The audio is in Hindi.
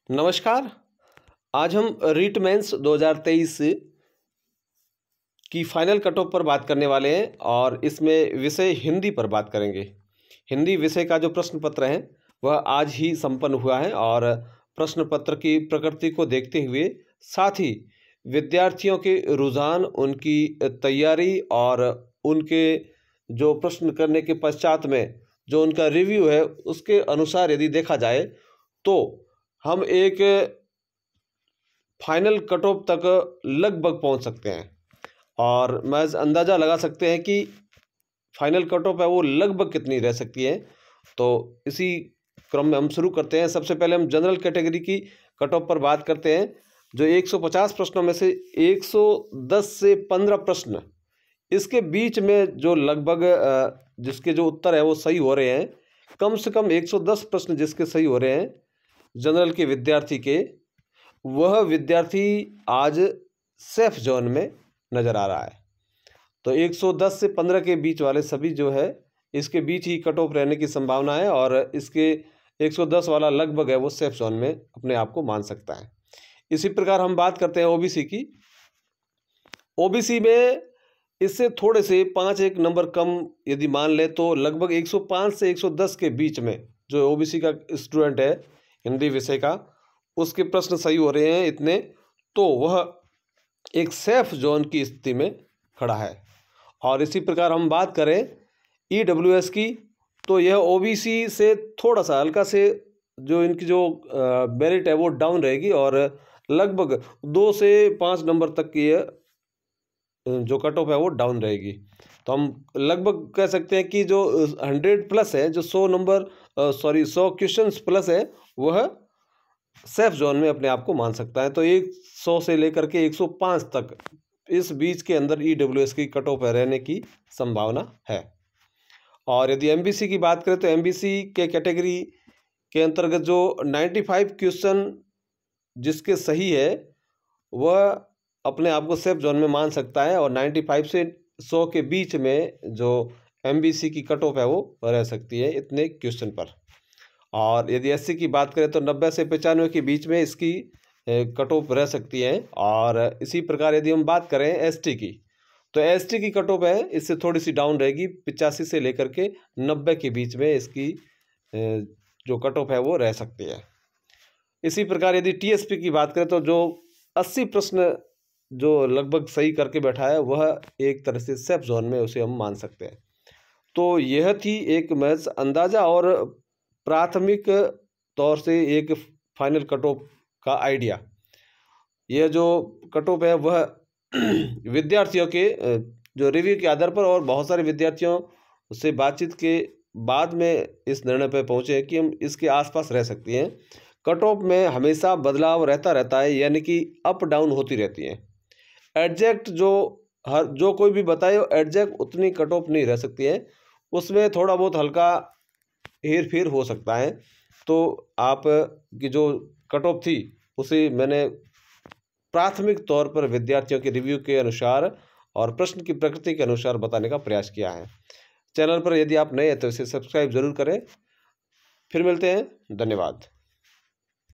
नमस्कार। आज हम रीट मेंस 2023 की फाइनल कट ऑफ पर बात करने वाले हैं और इसमें विषय हिंदी पर बात करेंगे। हिंदी विषय का जो प्रश्न पत्र है वह आज ही संपन्न हुआ है और प्रश्न पत्र की प्रकृति को देखते हुए साथ ही विद्यार्थियों के रुझान, उनकी तैयारी और उनके जो प्रश्न करने के पश्चात में जो उनका रिव्यू है उसके अनुसार यदि देखा जाए तो हम एक फाइनल कट ऑफ तक लगभग पहुंच सकते हैं और मैं अंदाज़ा लगा सकते हैं कि फाइनल कट ऑफ है वो लगभग कितनी रह सकती है। तो इसी क्रम में हम शुरू करते हैं। सबसे पहले हम जनरल कैटेगरी की कट ऑफ पर बात करते हैं। जो 150 प्रश्नों में से 110 से 15 प्रश्न इसके बीच में जो लगभग जिसके जो उत्तर है वो सही हो रहे हैं, कम से कम 110 प्रश्न जिसके सही हो रहे हैं जनरल के विद्यार्थी के, वह विद्यार्थी आज सेफ जोन में नज़र आ रहा है। तो 110 से 15 के बीच वाले सभी जो है इसके बीच ही कट ऑफ रहने की संभावना है और इसके 110 वाला लगभग है वो सेफ जोन में अपने आप को मान सकता है। इसी प्रकार हम बात करते हैं ओबीसी की। ओबीसी में इससे थोड़े से 5-1 नंबर कम यदि मान ले तो लगभग 105 से 110 के बीच में जो ओबीसी का स्टूडेंट है हिंदी विषय का, उसके प्रश्न सही हो रहे हैं इतने, तो वह एक सेफ जोन की स्थिति में खड़ा है। और इसी प्रकार हम बात करें ईडब्ल्यूएस की, तो यह ओबीसी से थोड़ा सा हल्का से जो इनकी जो मेरिट है वो डाउन रहेगी और लगभग 2 से 5 नंबर तक की यह जो कट ऑफ है वो डाउन रहेगी। तो हम लगभग कह सकते हैं कि जो 100 प्लस है, जो 100 क्वेश्चंस प्लस है, वह सेफ जोन में अपने आप को मान सकता है। तो 100 से लेकर के 105 तक इस बीच के अंदर ईडब्ल्यूएस की कट ऑफ रहने की संभावना है। और यदि एमबीसी की बात करें तो एमबीसी के कैटेगरी के अंतर्गत जो 95 क्वेश्चन जिसके सही है वह अपने आप को सेफ जोन में मान सकता है और 95 से 100 के बीच में जो एमबीसी की कट ऑफ है वो रह सकती है इतने क्वेश्चन पर। और यदि एससी की बात करें तो 90 से 95 के बीच में इसकी कट ऑफ रह सकती है। और इसी प्रकार यदि हम बात करें एसटी की, तो एसटी की कट ऑफ है इससे थोड़ी सी डाउन रहेगी, 85 से लेकर के 90 के बीच में इसकी जो कट ऑफ है वो रह सकती है। इसी प्रकार यदि टीएसपी की बात करें तो जो 80 प्रश्न जो लगभग सही करके बैठा है वह एक तरह से सेफ जोन में उसे हम मान सकते हैं। तो यह थी एक महज अंदाज़ा और प्राथमिक तौर से एक फाइनल कट ऑफ का आइडिया। यह जो कट ऑफ है वह विद्यार्थियों के जो रिव्यू के आधार पर और बहुत सारे विद्यार्थियों से बातचीत के बाद में इस निर्णय पर पहुँचे कि हम इसके आसपास रह सकती हैं। कट ऑफ में हमेशा बदलाव रहता है, यानी कि अप डाउन होती रहती है। एग्जैक्ट जो कोई भी बताए एग्जैक्ट उतनी कट ऑफ नहीं रह सकती है, उसमें थोड़ा बहुत हल्का हेर फेर हो सकता है। तो आप की जो कट ऑफ थी उसे मैंने प्राथमिक तौर पर विद्यार्थियों के रिव्यू के अनुसार और प्रश्न की प्रकृति के अनुसार बताने का प्रयास किया है। चैनल पर यदि आप नए हैं तो इसे सब्सक्राइब जरूर करें। फिर मिलते हैं, धन्यवाद।